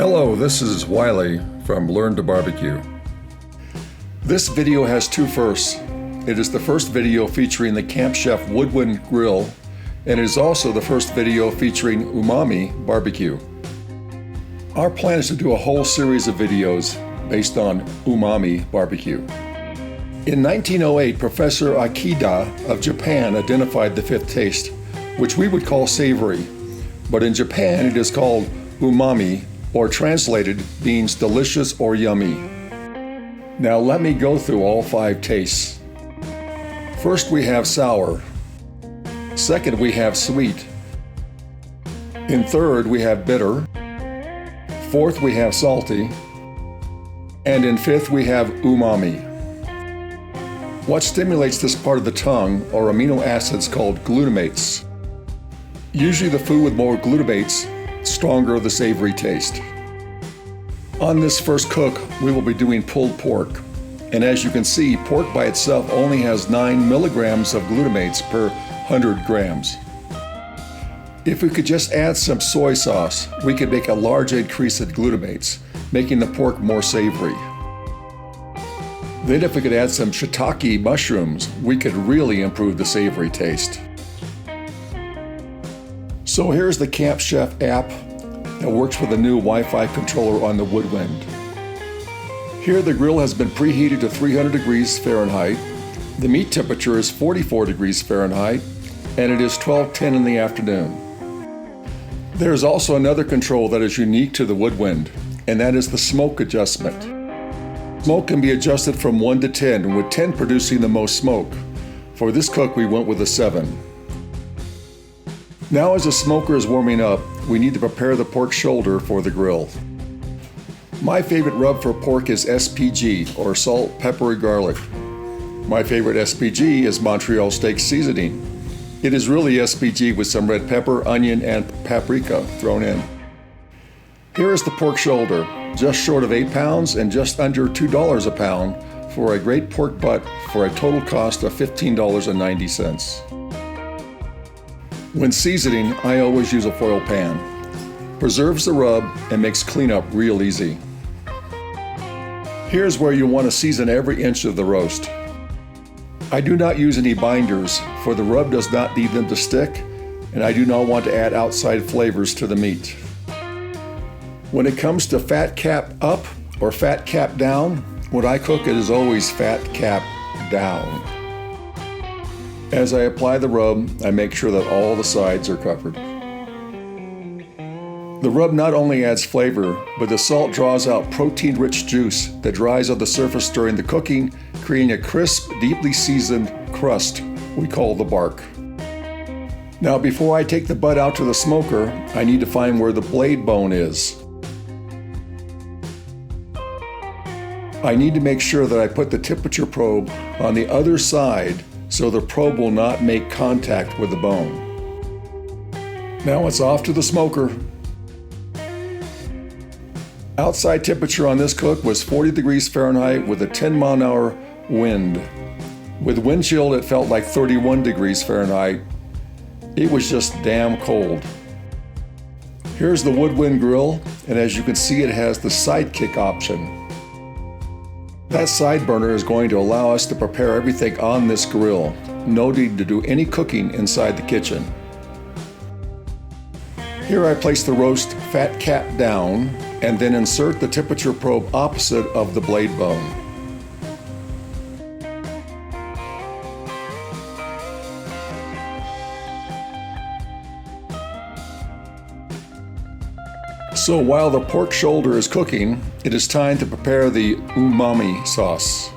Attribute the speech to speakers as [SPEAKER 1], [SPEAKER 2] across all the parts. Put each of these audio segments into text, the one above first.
[SPEAKER 1] Hello, this is Wiley from Learn to Barbecue. This video has two firsts. It is the first video featuring the CampChef Woodwind grill, and it is also the first video featuring Umami Barbecue. Our plan is to do a whole series of videos based on Umami Barbecue. In 1908, Professor Ikeda of Japan identified the fifth taste, which we would call savory, but in Japan it is called umami, or translated means delicious or yummy. Now let me go through all five tastes. First we have sour. Second we have sweet. In third we have bitter. Fourth we have salty. And in fifth we have umami. What stimulates this part of the tongue are amino acids called glutamates. Usually the food with more glutamates, stronger the savory taste. On this first cook, we will be doing pulled pork. And as you can see, pork by itself only has 9 milligrams of glutamates per 100 grams. If we could just add some soy sauce, we could make a large increase in glutamates, making the pork more savory. Then if we could add some Shiitake mushrooms, we could really improve the savory taste. So here's the CampChef app that works with a new Wi-Fi controller on the Woodwind. Here the grill has been preheated to 300 degrees Fahrenheit. The meat temperature is 44 degrees Fahrenheit, and it is 12:10 in the afternoon. There is also another control that is unique to the Woodwind, and that is the smoke adjustment. Smoke can be adjusted from 1 to 10, with 10 producing the most smoke. For this cook, we went with a 7. Now as the smoker is warming up, we need to prepare the pork shoulder for the grill. My favorite rub for pork is SPG, or salt, pepper, garlic. My favorite SPG is Montreal steak seasoning. It is really SPG with some red pepper, onion, and paprika thrown in. Here is the pork shoulder, just short of 8 pounds and just under $2 a pound for a great pork butt for a total cost of $15.90. When seasoning, I always use a foil pan. Preserves the rub and makes cleanup real easy. Here's where you want to season every inch of the roast. I do not use any binders, for the rub does not need them to stick, and I do not want to add outside flavors to the meat. When it comes to fat cap up or fat cap down, when I cook it is always fat cap down. As I apply the rub, I make sure that all the sides are covered. The rub not only adds flavor, but the salt draws out protein-rich juice that dries on the surface during the cooking, creating a crisp, deeply seasoned crust we call the bark. Now before I take the butt out to the smoker, I need to find where the blade bone is. I need to make sure that I put the temperature probe on the other side so the probe will not make contact with the bone. Now it's off to the smoker. Outside temperature on this cook was 40 degrees Fahrenheit with a 10-mile-an-hour wind. With wind chill, it felt like 31 degrees Fahrenheit. It was just damn cold. Here's the Woodwind grill, and as you can see, it has the sidekick option. That side burner is going to allow us to prepare everything on this grill, no need to do any cooking inside the kitchen. Here I place the roast fat cap down and then insert the temperature probe opposite of the blade bone. So while the pork shoulder is cooking, it is time to prepare the umami sauce.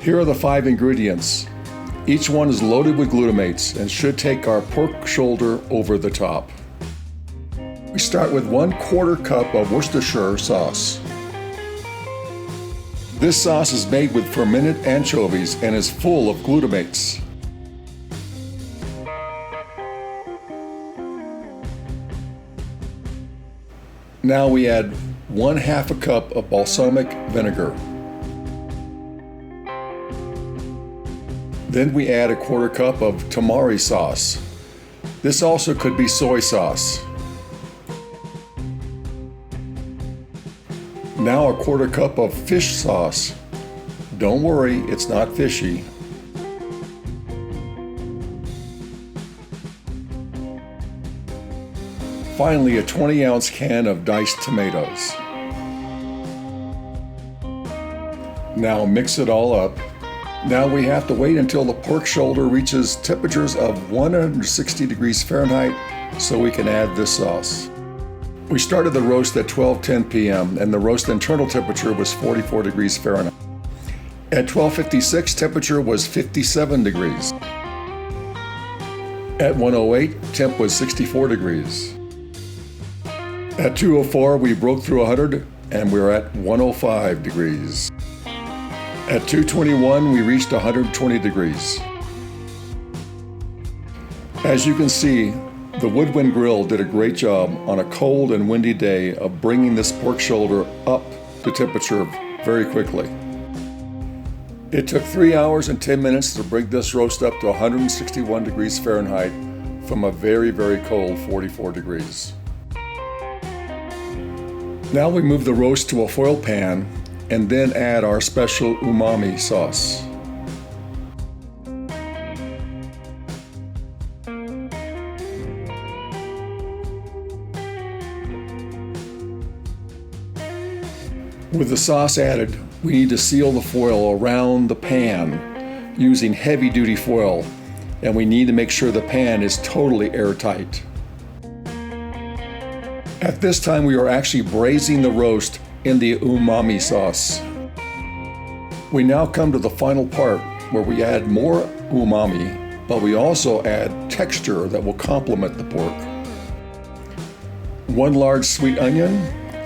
[SPEAKER 1] Here are the 5 ingredients. Each one is loaded with glutamates and should take our pork shoulder over the top. We start with 1/4 cup of Worcestershire sauce. This sauce is made with fermented anchovies and is full of glutamates. Now we add 1/2 cup of balsamic vinegar. Then we add 1/4 cup of tamari sauce. This also could be soy sauce. now a quarter cup of fish sauce. Don't worry, it's not fishy. Finally, a 20-ounce can of diced tomatoes. Now mix it all up. Now we have to wait until the pork shoulder reaches temperatures of 160 degrees Fahrenheit so we can add this sauce. We started the roast at 12:10 p.m. and the roast internal temperature was 44 degrees Fahrenheit. At 12:56, temperature was 57 degrees. At 1:08, temp was 64 degrees. At 2:04, we broke through 100 and we're at 105 degrees. At 2:21, we reached 120 degrees. As you can see, the Woodwind grill did a great job on a cold and windy day of bringing this pork shoulder up to temperature very quickly. It took 3 hours and 10 minutes to bring this roast up to 161 degrees Fahrenheit from a very, very cold 44 degrees. Now we move the roast to a foil pan and then add our special umami sauce. With the sauce added, we need to seal the foil around the pan using heavy-duty foil, and we need to make sure the pan is totally airtight. At this time, we are actually braising the roast in the umami sauce. We now come to the final part where we add more umami, but we also add texture that will complement the pork. 1 large sweet onion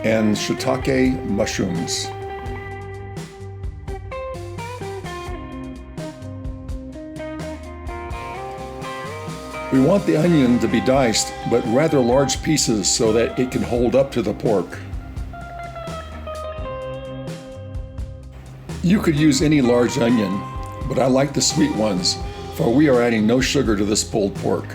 [SPEAKER 1] and shiitake mushrooms. We want the onion to be diced, but rather large pieces so that it can hold up to the pork. You could use any large onion, but I like the sweet ones, for we are adding no sugar to this pulled pork.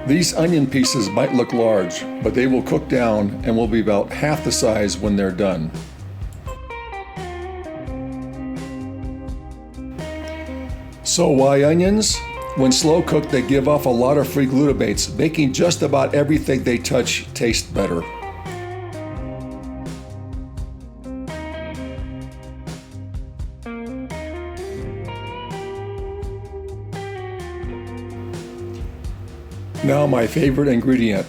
[SPEAKER 1] These onion pieces might look large, but they will cook down and will be about half the size when they're done. So why onions? When slow cooked, they give off a lot of free glutamates, making just about everything they touch taste better. Now my favorite ingredient.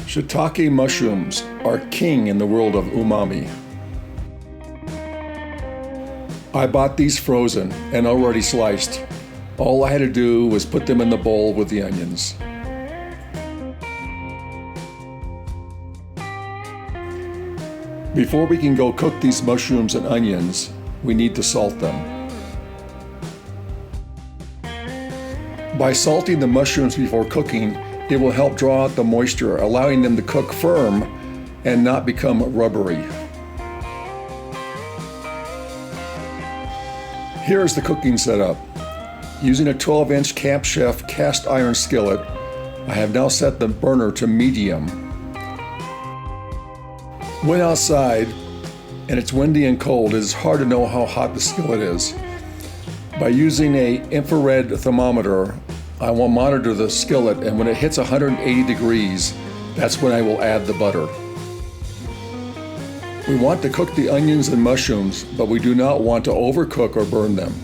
[SPEAKER 1] Shiitake mushrooms are king in the world of umami. I bought these frozen and already sliced. All I had to do was put them in the bowl with the onions. Before we can go cook these mushrooms and onions, we need to salt them. By salting the mushrooms before cooking, it will help draw out the moisture, allowing them to cook firm and not become rubbery. Here is the cooking setup. Using a 12-inch CampChef cast iron skillet, I have now set the burner to medium. When outside and it's windy and cold, it is hard to know how hot the skillet is. By using an infrared thermometer, I will monitor the skillet, and when it hits 180 degrees, that's when I will add the butter. We want to cook the onions and mushrooms, but we do not want to overcook or burn them.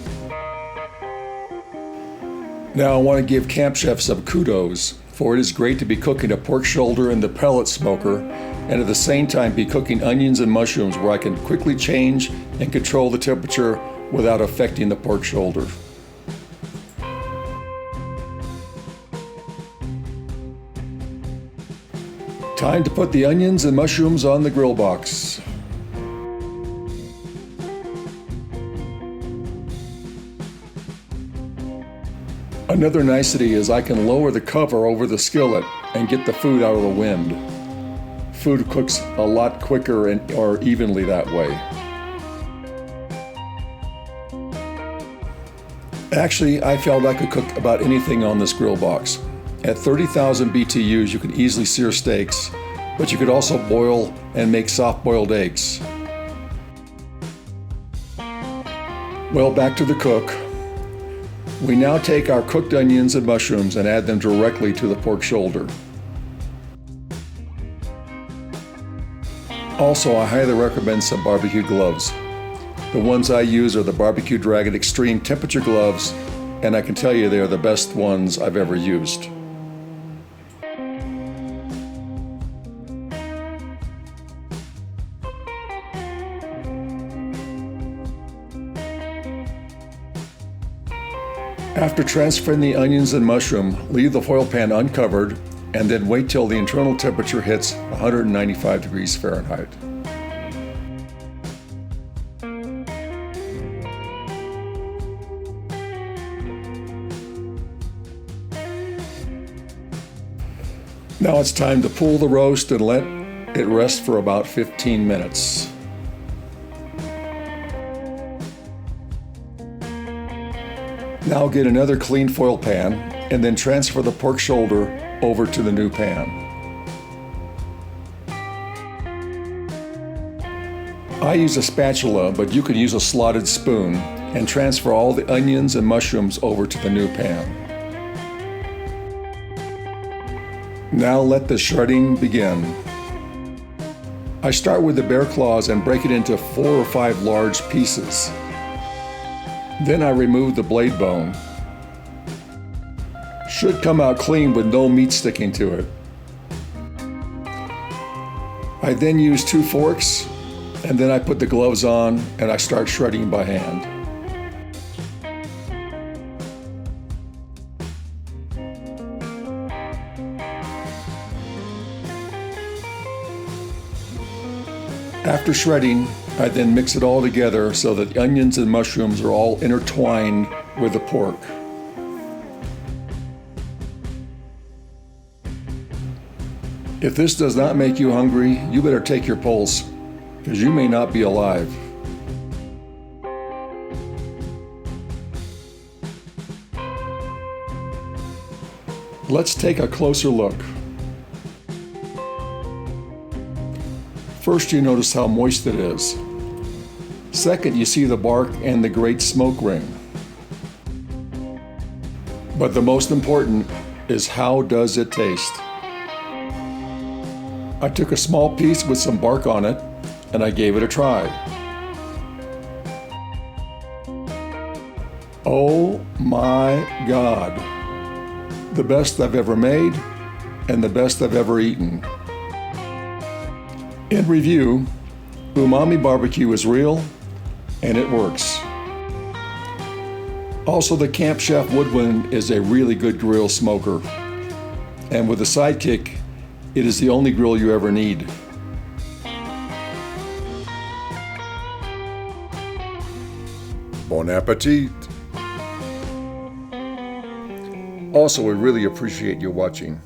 [SPEAKER 1] Now I want to give CampChef some kudos, for it is great to be cooking a pork shoulder in the pellet smoker and at the same time be cooking onions and mushrooms where I can quickly change and control the temperature without affecting the pork shoulder. Time to put the onions and mushrooms on the grill box. Another nicety is I can lower the cover over the skillet and get the food out of the wind. Food cooks a lot quicker or evenly that way. Actually, I felt I could cook about anything on this grill box. At 30,000 BTUs, you can easily sear steaks, but you could also boil and make soft-boiled eggs. Well, back to the cook. We now take our cooked onions and mushrooms and add them directly to the pork shoulder. Also, I highly recommend some barbecue gloves. The ones I use are the Barbecue Dragon Extreme Temperature Gloves, and I can tell you they are the best ones I've ever used. After transferring the onions and mushroom, leave the foil pan uncovered and then wait till the internal temperature hits 195 degrees Fahrenheit. Now it's time to pull the roast and let it rest for about 15 minutes. Now get another clean foil pan and then transfer the pork shoulder over to the new pan. I use a spatula, but you can use a slotted spoon and transfer all the onions and mushrooms over to the new pan. Now let the shredding begin. I start with the bear claws and break it into 4 or 5 large pieces. Then I remove the blade bone. Should come out clean with no meat sticking to it. I then use 2 forks, and then I put the gloves on and I start shredding by hand. After shredding, I then mix it all together so that the onions and mushrooms are all intertwined with the pork. If this does not make you hungry, you better take your pulse, because you may not be alive. Let's take a closer look. First, you notice how moist it is. Second, you see the bark and the great smoke ring. But the most important is, how does it taste? I took a small piece with some bark on it and I gave it a try. Oh my God! The best I've ever made and the best I've ever eaten. In review, Umami Barbecue is real and it works. Also, the CampChef Woodwind is a really good grill smoker. And with a sidekick, it is the only grill you ever need. Bon appetit! Also, we really appreciate you watching.